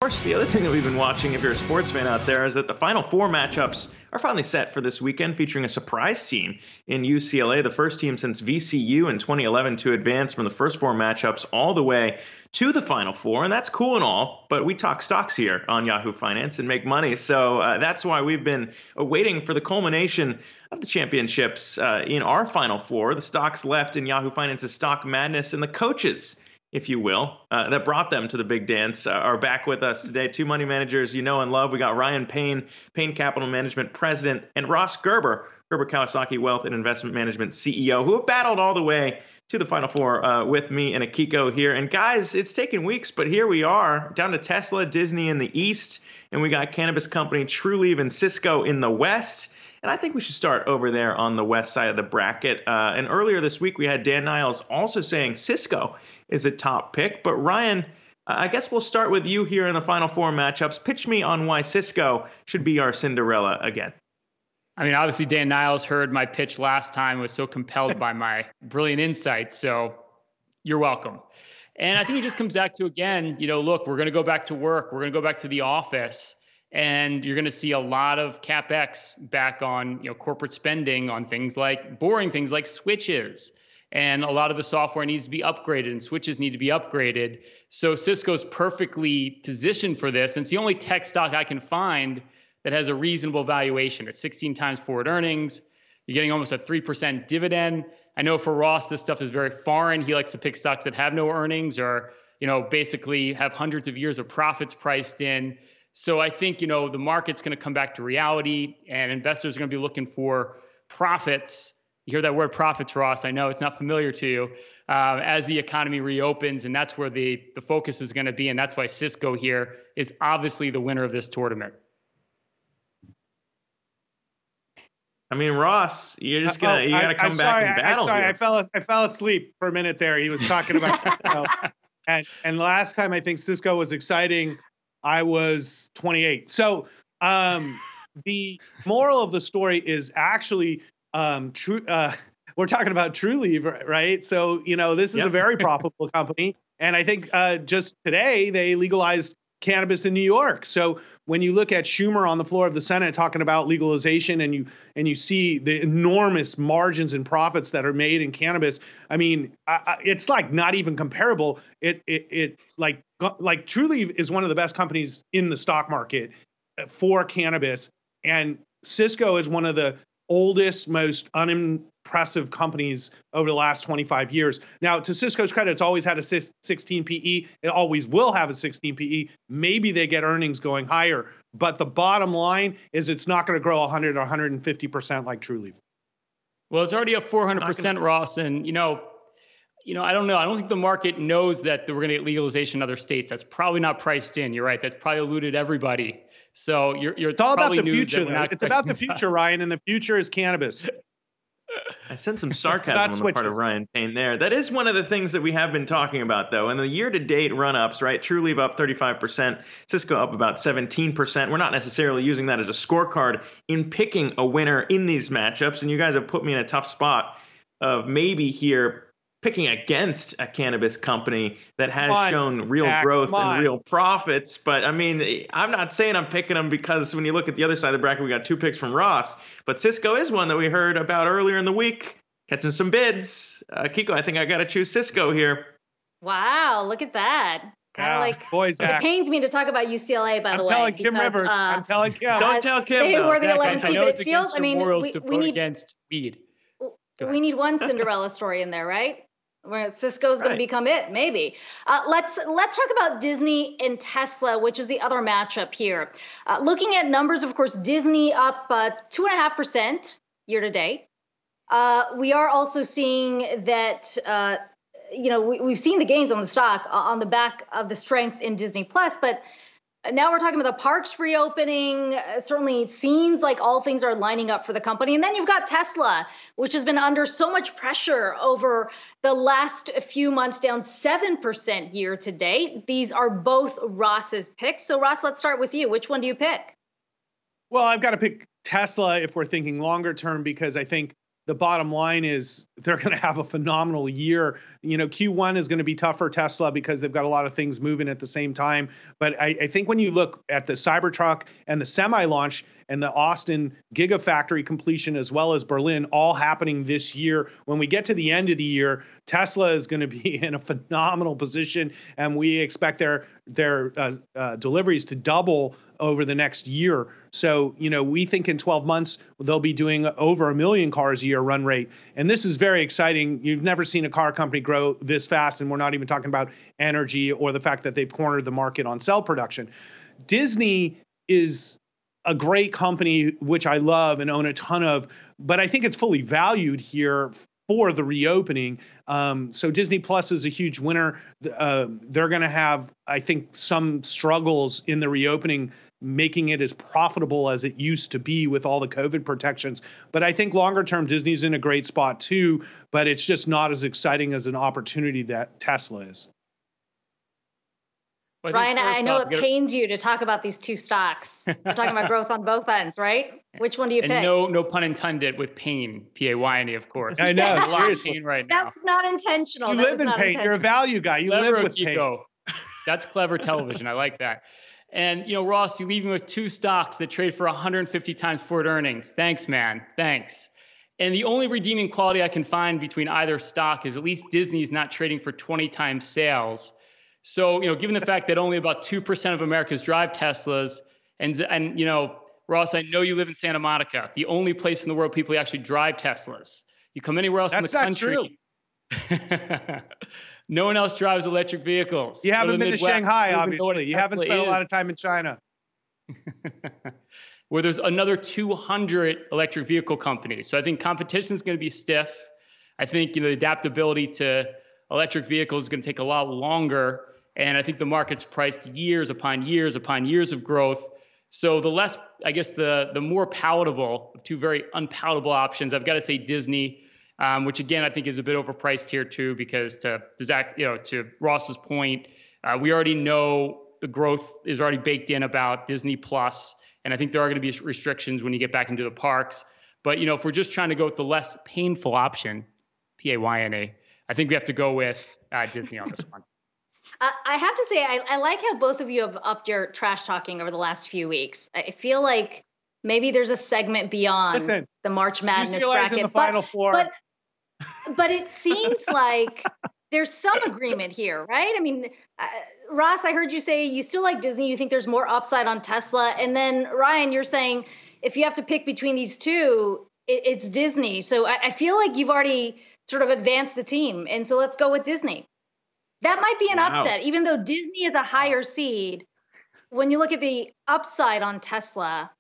course, the other thing that we've been watching, if you're a sports fan out there, is that the Final Four matchups are finally set for this weekend, featuring a surprise team in UCLA, the first team since VCU in 2011 to advance from the first four matchups all the way to the Final Four. And that's cool and all, but we talk stocks here on Yahoo Finance and make money. So that's why we've been waiting for the culmination of the championships in our Final Four. The stocks left in Yahoo Finance's Stock Madness, and the coaches, if you will, that brought them to the big dance, are back with us today. Two money managers you know and love. We got Ryan Payne, Payne Capital Management President, and Ross Gerber, Gerber Kawasaki Wealth and Investment Management CEO, who have battled all the way to the Final Four with me and Aikiko here. And guys, it's taken weeks, but here we are, down to Tesla, Disney in the East, and we got cannabis company Trulieve and Cisco in the West. And I think we should start over there on the west side of the bracket. And earlier this week, we had Dan Niles also saying Cisco is a top pick. But Ryan, I guess we'll start with you here in the Final Four matchups. Pitch me on why Cisco should be our Cinderella again. I mean, obviously, Dan Niles heard my pitch last time, was so compelled by my brilliant insight. So you're welcome. And I think it just comes back to, again, look, we're going to go back to work. We're going to go back to the office. And you're going to see a lot of CapEx back on corporate spending on boring things like switches. And a lot of the software needs to be upgraded and switches need to be upgraded. So Cisco's perfectly positioned for this. And it's the only tech stock I can find that has a reasonable valuation. It's 16 times forward earnings. You're getting almost a 3% dividend. I know for Ross, this stuff is very foreign. He likes to pick stocks that have no earnings or, basically have hundreds of years of profits priced in. So I think, the market's going to come back to reality and investors are going to be looking for profits. You hear that word profits, Ross. I know it's not familiar to you, as the economy reopens, and that's where the focus is going to be. And that's why Cisco here is obviously the winner of this tournament. I mean, Ross, you're just you got to come back and battle. I'm sorry, I fell asleep for a minute there. He was talking about Cisco. And last time I think Cisco was exciting, I was 28. So the moral of the story is actually true. We're talking about Trulieve, right? So, this is a very profitable company. And I think just today they legalized cannabis in New York. So when you look at Schumer on the floor of the Senate talking about legalization and you see the enormous margins and profits that are made in cannabis, I mean, it's like not even comparable. It's like Trulieve is one of the best companies in the stock market for cannabis. And Cisco is one of the oldest, most unimpressive companies over the last 25 years. Now, to Cisco's credit, it's always had a 16 PE. It always will have a 16 PE. Maybe they get earnings going higher. But the bottom line is it's not going to grow 100 or 150% like Trulieve. Well, it's already up 400%, Ross. And, I don't know. I don't think the market knows that we're going to get legalization in other states. That's probably not priced in. You're right. That's probably eluded everybody. So it's all about the future. It's about the future, Ryan, and the future is cannabis. I sense some sarcasm on the part of Ryan Payne there. That is one of the things that we have been talking about, though. In the year-to-date run-ups, right, Trulieve up 35%, Cisco up about 17%. We're not necessarily using that as a scorecard in picking a winner in these matchups, and you guys have put me in a tough spot of maybe here picking against a cannabis company that has shown real growth and real profits. But I mean, I'm not saying I'm picking them because when you look at the other side of the bracket, we got two picks from Ross, but Cisco is one that we heard about earlier in the week, catching some bids. Kiko, I think I got to choose Cisco here. Wow, look at that. Kind of Zack. It pains me to talk about UCLA, by the way. I'm telling Kim Rivers. I'm telling Kim. Don't tell Kim. They were the Zack, 11th seed, but it feels, we need against weed. We need one Cinderella story in there, right? Where Cisco's going to become it, maybe. Let's talk about Disney and Tesla, which is the other matchup here. Looking at numbers, of course, Disney up 2.5% year to date. We are also seeing that, we've seen the gains on the stock on the back of the strength in Disney Plus, but now we're talking about the parks reopening. Certainly it seems like all things are lining up for the company. And then you've got Tesla, which has been under so much pressure over the last few months, down 7% year to date. These are both Ross's picks. So Ross, let's start with you. Which one do you pick? Well, I've got to pick Tesla if we're thinking longer term, because I think the bottom line is they're going to have a phenomenal year. Q1 is going to be tough for Tesla because they've got a lot of things moving at the same time. But I think when you look at the Cybertruck and the semi launch and the Austin Gigafactory completion, as well as Berlin, all happening this year, when we get to the end of the year, Tesla is going to be in a phenomenal position, and we expect their deliveries to double over the next year. So, we think in 12 months, they'll be doing over 1 million cars a year run rate. And this is very exciting. You've never seen a car company grow this fast. And we're not even talking about energy or the fact that they've cornered the market on cell production. Disney is a great company, which I love and own a ton of, but I think it's fully valued here for the reopening. So Disney Plus is a huge winner. They're going to have, I think, some struggles in the reopening, making it as profitable as it used to be with all the COVID protections. But I think longer term, Disney's in a great spot too, but it's just not as exciting as an opportunity that Tesla is. Well, Ryan, I know it pains you to talk about these two stocks. We're talking about growth on both ends, right? Which one do you pick? No pun intended with Payne, P-A-Y-N-E, of course. I know, There's a lot of seriously. Payne right now. That was not intentional. You live in Payne. You're a value guy. You Clever, live with Aikiko. Payne. That's clever television. I like that. And, Ross, you leave me with two stocks that trade for 150 times forward earnings. Thanks, man. Thanks. And the only redeeming quality I can find between either stock is at least Disney's not trading for 20 times sales. So, given the fact that only about 2% of Americans drive Teslas, and Ross, I know you live in Santa Monica, the only place in the world people actually drive Teslas. You come anywhere else in the country. That's not true. No one else drives electric vehicles. You haven't been to Shanghai, obviously. You haven't spent a lot of time in China. Where there's another 200 electric vehicle companies. So I think competition is going to be stiff. I think, the adaptability to electric vehicles is going to take a lot longer. And I think the market's priced years upon years upon years of growth. So the more palatable of two very unpalatable options, I've got to say Disney, which again, I think is a bit overpriced here too, because to Zack, to Ross's point, we already know the growth is already baked in about Disney Plus. And I think there are going to be restrictions when you get back into the parks. But, if we're just trying to go with the less painful option, P-A-Y-N-A, I think we have to go with Disney on this one. I have to say, I like how both of you have upped your trash talking over the last few weeks. I feel like maybe there's a segment beyond the March Madness UCLA's bracket. In the Final Four. But it seems like there's some agreement here, right? I mean, Ross, I heard you say you still like Disney. You think there's more upside on Tesla. And then Ryan, you're saying if you have to pick between these two, it's Disney. So I feel like you've already sort of advanced the team. And so let's go with Disney. That might be an upset, even though Disney is a higher seed. When you look at the upside on Tesla,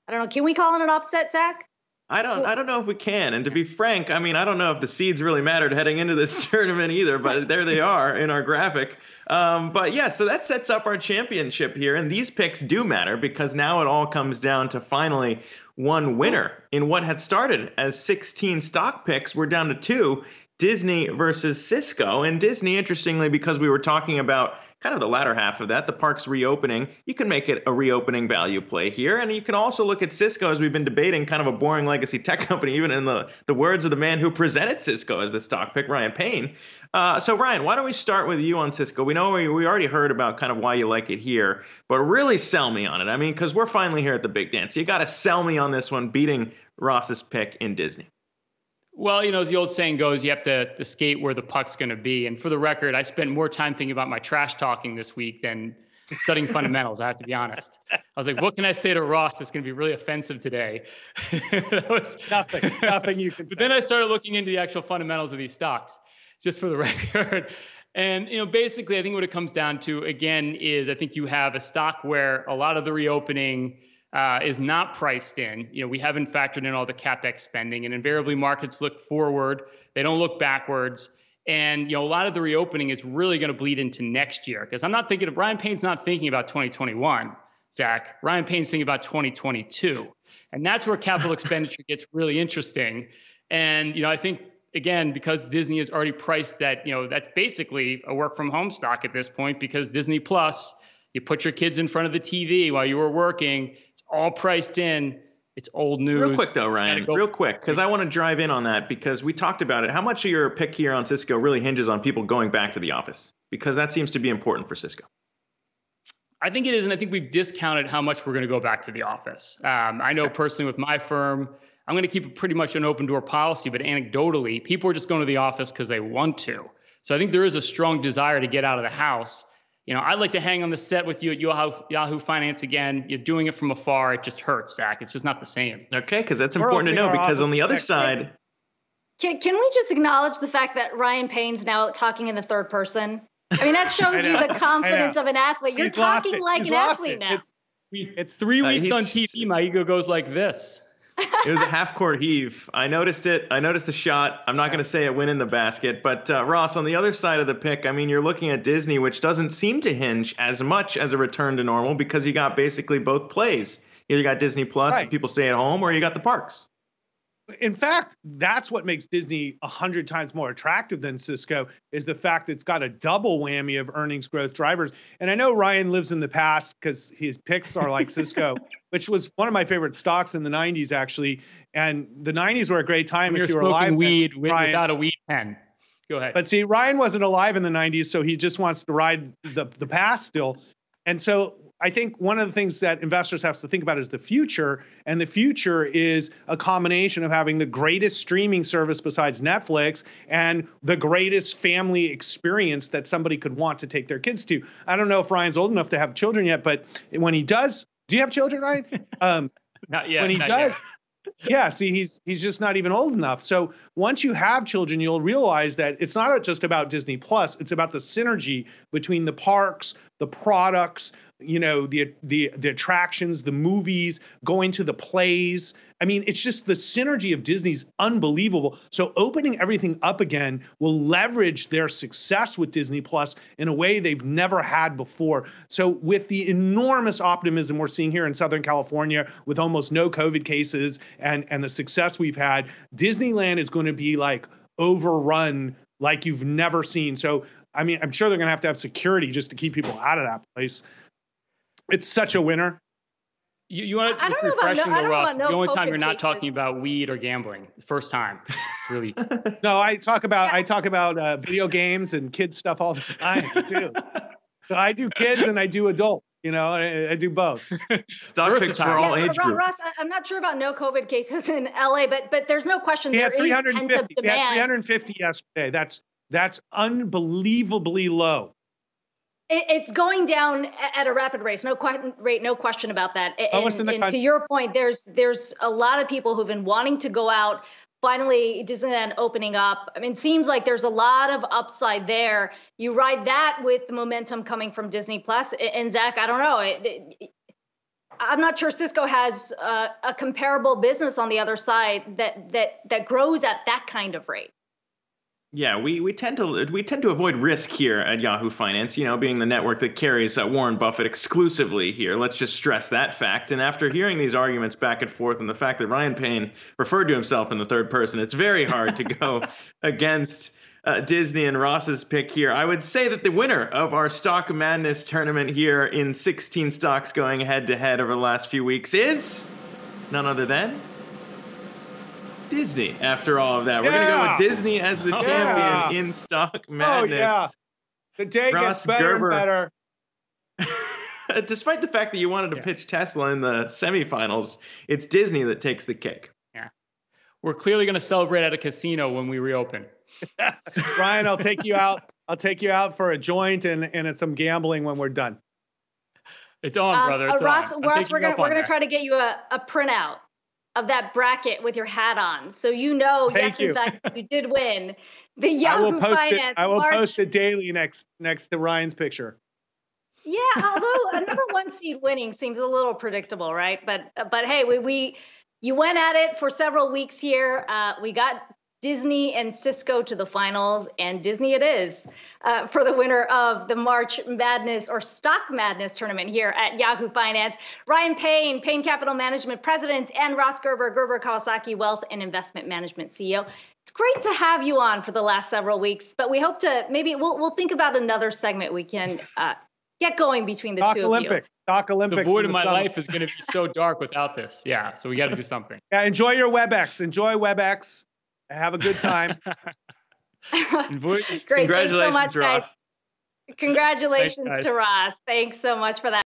I don't know. Can we call it an upset, Zack? I don't know if we can. And to be frank, I mean, I don't know if the seeds really mattered heading into this tournament either, but there they are in our graphic. But yeah, so that sets up our championship here. And these picks do matter because now it all comes down to finally one winner in what had started as 16 stock picks. We're down to 2. Disney versus Cisco. And Disney, interestingly, because we were talking about kind of the latter half of that, the park's reopening, you can make it a reopening value play here. And you can also look at Cisco, as we've been debating, kind of a boring legacy tech company, even in the words of the man who presented Cisco as the stock pick, Ryan Payne. So Ryan, why don't we start with you on Cisco? We know we already heard about kind of why you like it here, but really sell me on it. I mean, because we're finally here at the big dance. You got to sell me on this one, beating Ross's pick in Disney. Well, as the old saying goes, you have to skate where the puck's going to be. And for the record, I spent more time thinking about my trash talking this week than studying fundamentals, I have to be honest. I was like, what can I say to Ross that's going to be really offensive today? Nothing you can say. But then I started looking into the actual fundamentals of these stocks, just for the record. And, basically, I think what it comes down to, again, is I think you have a stock where a lot of the reopening is not priced in. We haven't factored in all the CapEx spending, and invariably markets look forward. They don't look backwards. And, a lot of the reopening is really going to bleed into next year, because Ryan Payne's not thinking about 2021, Zack. Ryan Payne's thinking about 2022. And that's where capital expenditure gets really interesting. And, I think, again, because Disney is already priced that, that's basically a work from home stock at this point, because Disney Plus, you put your kids in front of the TV while you were working, all priced in. It's old news. Real quick, though, Ryan, real quick, because I want to drive in on that because we talked about it. How much of your pick here on Cisco really hinges on people going back to the office? Because that seems to be important for Cisco. I think it is, and I think we've discounted how much we're going to go back to the office. I know personally with my firm, I'm going to keep pretty much an open door policy, but anecdotally, people are just going to the office because they want to. So I think there is a strong desire to get out of the house. You know, I'd like to hang on the set with you at Yahoo Finance again. You're doing it from afar. It just hurts, Zach. It's just not the same. Okay, because that's important to know, because on the other side... Can we just acknowledge the fact that Ryan Payne's now talking in the third person? I mean, that shows you the confidence of an athlete. You're talking like an athlete now. It's 3 weeks on TV. My ego goes like this. It was a half-court heave. I noticed it. I noticed the shot. I'm not going to say it went in the basket. But, Ross, on the other side of the pick, I mean, you're looking at Disney, which doesn't seem to hinge as much as a return to normal because you got basically both plays. Either you got Disney Plus, and people stay at home, or you got the parks. In fact, that's what makes Disney 100 times more attractive than Cisco, is the fact that it's got a double whammy of earnings growth drivers. And I know Ryan lives in the past because his picks are like Cisco, which was one of my favorite stocks in the 90s, actually. And the 90s were a great time when if you were alive. Weed without a weed pen. Go ahead. But see, Ryan wasn't alive in the 90s, so he just wants to ride the past still. And so I think one of the things that investors have to think about is the future. And the future is a combination of having the greatest streaming service besides Netflix and the greatest family experience that somebody could want to take their kids to. I don't know if Ryan's old enough to have children yet, but when he does, do you have children, Ryan? Not yet. When he does. Yeah, see, he's just not even old enough. So once you have children, you'll realize that it's not just about Disney Plus. It's about the synergy between the parks, the products, you know, the attractions, the movies, going to the plays. I mean, it's just the synergy of Disney's unbelievable. So opening everything up again will leverage their success with Disney Plus in a way they've never had before. So with the enormous optimism we're seeing here in Southern California with almost no COVID cases and the success we've had, Disneyland is going to be like overrun like you've never seen. So, I mean, I'm sure they're going to have security just to keep people out of that place. It's such a winner. You want to refreshing the Ross. The only time you're not talking about weed or gambling. First time, really. No, I talk about video games and kids stuff all the time too. So I do kids and I do adult. You know, I do both. Stock picks for all age groups. Ross, I'm not sure about no COVID cases in LA, but there's no question there is pent-up demand. Yeah, 350 yesterday. That's unbelievably low. It's going down at a rapid rate. No question about that. And to your point, there's a lot of people who've been wanting to go out. Finally, Disneyland opening up. I mean, it seems like there's a lot of upside there. You ride that with the momentum coming from Disney Plus. And Zach, I don't know. I'm not sure Cisco has a comparable business on the other side that grows at that kind of rate. Yeah, we tend to avoid risk here at Yahoo Finance, you know, being the network that carries Warren Buffett exclusively here. Let's just stress that fact. And after hearing these arguments back and forth and the fact that Ryan Payne referred to himself in the third person, it's very hard to go against Disney and Ross's pick here. I would say that the winner of our Stock Madness tournament here in 16 stocks going head-to-head over the last few weeks is none other than Disney. After all of that, we're going to go with Disney as the champion in Stock Madness. Oh, yeah. The day gets better and better. Despite the fact that you wanted to pitch Tesla in the semifinals, it's Disney that takes the cake. Yeah. We're clearly going to celebrate at a casino when we reopen. Ryan, I'll take you out. I'll take you out for a joint and some gambling when we're done. It's on, brother. It's Ross, on. we're gonna try to get you a printout of that bracket with your hat on, so you know. Thank you. In fact, you did win the Yahoo Finance. I will post it daily next to Ryan's picture. Yeah, although a number one seed winning seems a little predictable, right? But hey, you went at it for several weeks here. We got Disney and Cisco to the finals, and Disney it is for the winner of the March Madness or Stock Madness tournament here at Yahoo Finance. Ryan Payne, Payne Capital Management President, and Ross Gerber, Gerber Kawasaki Wealth and Investment Management CEO. It's great to have you on for the last several weeks, but we hope to maybe we'll think about another segment we can get going between the two of you. Doc Olympics. The void in of my summer. life is going to be so dark without this. Yeah, so we got to do something. Yeah, enjoy your WebEx. Enjoy WebEx. Have a good time. Great. Congratulations, Thanks so much, Ross. guys. Congratulations Thanks, guys. to Ross. Thanks so much for that.